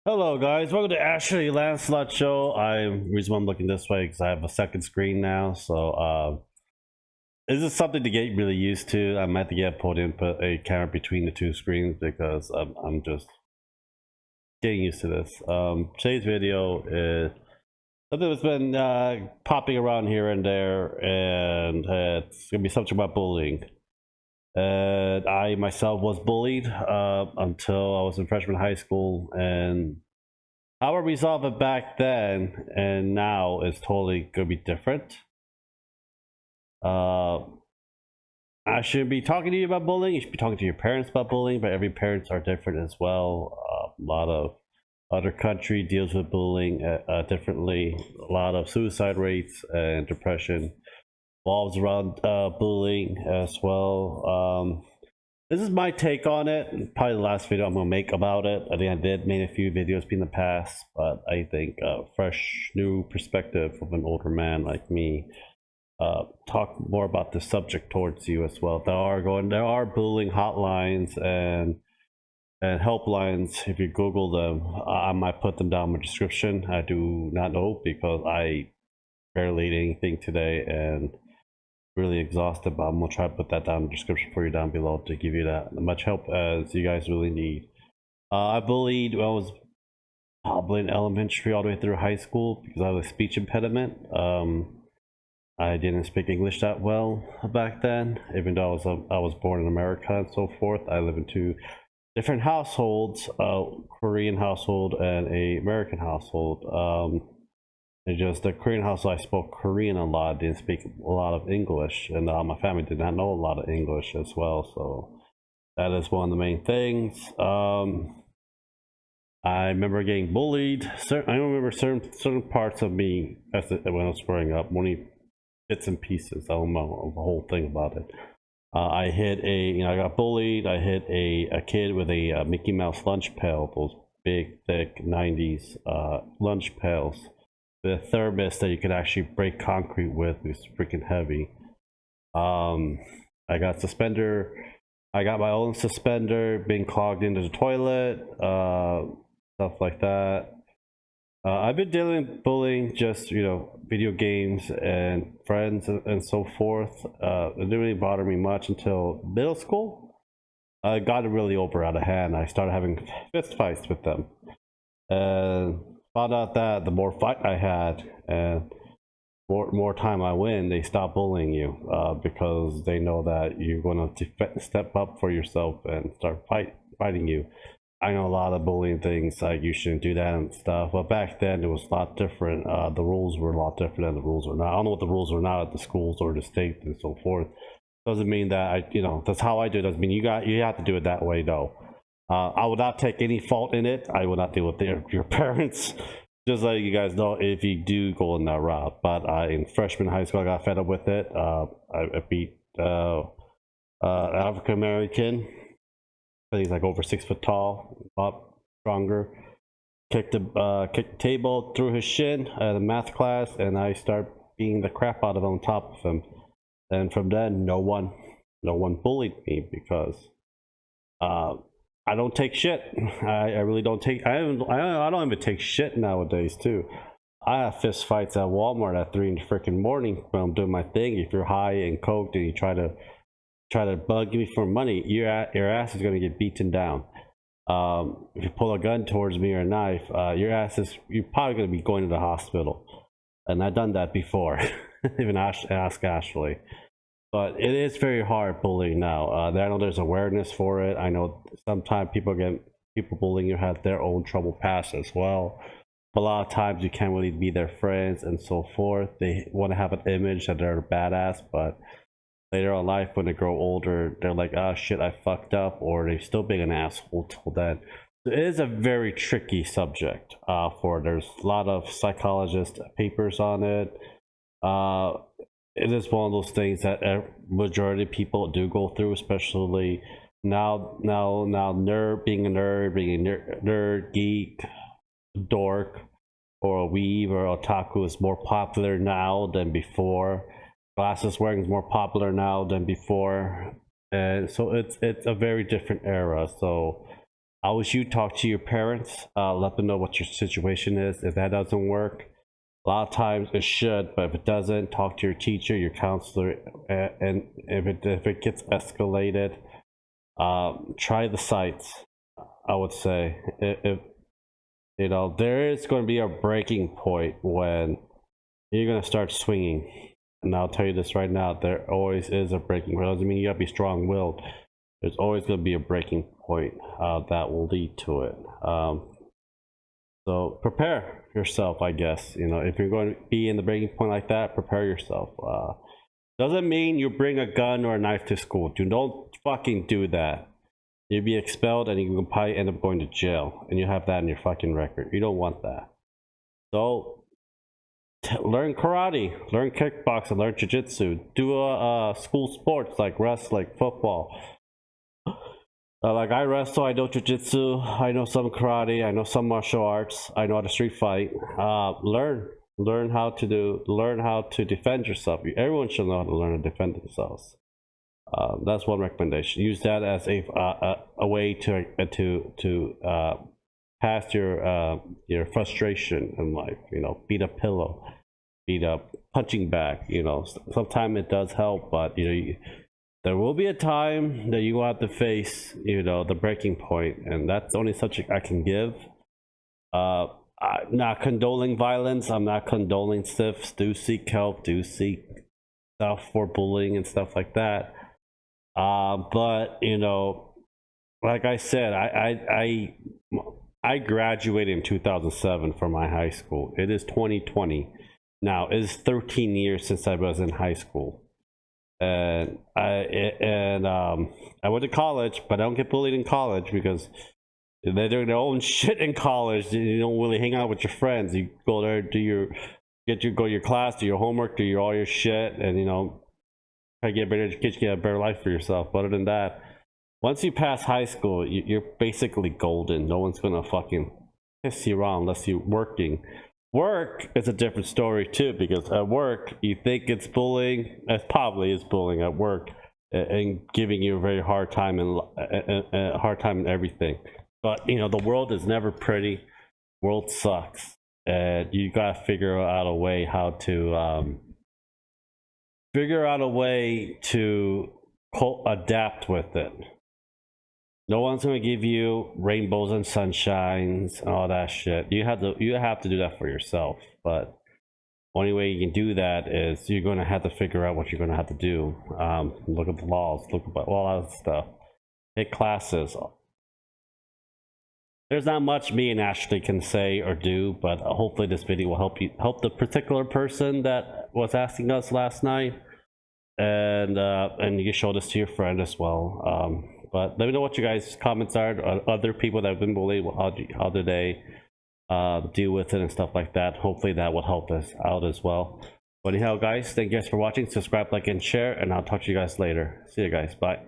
Hello guys, welcome to Ashley Lancelot Show. Reason why I'm looking this way because I have a second screen now. So this is something to get really used to. I might have to get pulled in, put a camera between the two screens because I'm just getting used to this. Today's video is something that's been popping around here and there, and it's gonna be something about bullying. And I myself was bullied until I was in freshman high school, and how I resolved it back then and now is totally gonna be different. Uh, I shouldn't be talking to you about bullying. You should be talking to your parents about bullying, but every parents are different as well. A lot of other country deals with bullying differently. A lot of suicide rates and depression revolves around bullying as well. This is my take on it. Probably the last video I'm gonna make about it. I think I did made a few videos in the past, but I think a fresh, new perspective of an older man like me talk more about the subject towards you as well. There are bullying hotlines and helplines. If you Google them, I might put them down in the description. I do not know because I barely ate anything today and really exhausted, but I'm gonna try to put that down in the description for you down below to give you that much help as you guys really need. I bullied when I was probably in elementary all the way through high school because I have a speech impediment. I didn't speak English that well back then, even though I was born in America and so forth. I live in two different households, a Korean household and a American household. It's just the Korean household, I spoke Korean a lot, didn't speak a lot of English, and my family did not know a lot of English as well. So that is one of the main things. I remember getting bullied. I remember certain parts of me when I was growing up, only bits and pieces. I don't know the whole thing about it. I hit I got bullied. I hit a kid with a Mickey Mouse lunch pail, those big, thick '90s lunch pails. The thermos that you could actually break concrete with is freaking heavy. I got suspender. I got my own suspender being clogged into the toilet. Stuff like that. I've been dealing with bullying, just video games and friends and so forth. It didn't really bother me much until middle school. I got it really out of hand. I started having fist fights with them, and found out that the more fight I had and more time I win, they stop bullying you because they know that you're going to step up for yourself and start fighting you. I know a lot of bullying things like you shouldn't do that and stuff, but back then it was a lot different. The rules were a lot different than the rules are now. I don't know what the rules are now at the schools or the state and so forth. Doesn't mean that that's how I do it. Doesn't mean you have to do it that way though. I will not take any fault in it. I will not deal with your parents. Just letting you guys know if you do go in that route. But in freshman high school, I got fed up with it. I beat African American. I think he's like over 6 foot tall, a lot stronger. Kicked the table through his shin at a math class, and I start beating the crap out of him on top of him. And from then, no one bullied me because I don't take shit. I really don't take. I don't even take shit nowadays too. I have fist fights at Walmart at 3 in the freaking morning when I'm doing my thing. If you're high and coked and you try to bug me for money, your ass is gonna get beaten down. If you pull a gun towards me or a knife, you're probably gonna be going to the hospital. And I've done that before. Even ask Ashley. But it is very hard bullying now. I know there's awareness for it. I know sometimes people bullying you have their own trouble past as well. But a lot of times you can't really be their friends and so forth. They want to have an image that they're a badass, but later on in life when they grow older, they're like, oh shit, I fucked up, or they're still being an asshole till then. It is a very tricky subject. There's a lot of psychologist papers on it. It is one of those things that a majority of people do go through, especially now, being a nerd, geek, dork, or a weeb or otaku is more popular now than before. Glasses wearing is more popular now than before, and so it's a very different era. So how would you talk to your parents? Let them know what your situation is. If that doesn't work, a lot of times it should, but if it doesn't, talk to your teacher, your counselor, and if it gets escalated, try the sites. I would say if you know, there is going to be a breaking point when you're going to start swinging. And I'll tell you this right now, there always is a breaking point. It doesn't mean you gotta be strong-willed. There's always going to be a breaking point that will lead to it. So prepare yourself, I guess. You know, if you're going to be in the breaking point like that, prepare yourself. Doesn't mean you bring a gun or a knife to school. Don't fucking do that. You'll be expelled and you can probably end up going to jail, and you have that in your fucking record. You don't want that. So learn karate, learn kickboxing, learn jiu-jitsu, do school sports like wrestling, football. Like I wrestle, I know jiu-jitsu, I know some karate, I know some martial arts, I know how to street fight. Learn how to defend yourself. Everyone should know how to learn to defend themselves. That's one recommendation. Use that as a way to pass your frustration in life. You know, beat a pillow, beat a punching bag. You know, sometimes it does help, but you know, there will be a time that you will have to face, you know, the breaking point, and that's the only subject I can give. I'm not condoning violence. I'm not condoning stiffs. Do seek help. Do seek stuff for bullying and stuff like that. But you know, like I said, I graduated in 2007 from my high school. It is 2020 now. It is 13 years since I was in high school, and I went to college, but I don't get bullied in college because they're doing their own shit in college. You don't really hang out with your friends. You go there, go to your class, do your homework, do all your shit, and you know, try to get a better education, get a better life for yourself. But other than that, once you pass high school, you're basically golden. No one's gonna fucking piss you around unless you're working. Work is a different story too, because at work you think it's bullying. It probably is bullying at work, and giving you a very hard time and everything. But you know, the world is never pretty. World sucks, and you gotta figure out a way how to adapt with it. No one's gonna give you rainbows and sunshines and all that shit. You have to do that for yourself. But only way you can do that is you're gonna have to figure out what you're gonna have to do. Look at the laws, look at all that stuff. Take classes. There's not much me and Ashley can say or do, but hopefully this video will help the particular person that was asking us last night, and you can show this to your friend as well. But let me know what you guys' comments are. Other people that have been bullied, how do they deal with it and stuff like that. Hopefully that will help us out as well. But anyhow, guys, thank you guys for watching. Subscribe, like, and share, and I'll talk to you guys later. See you guys. Bye.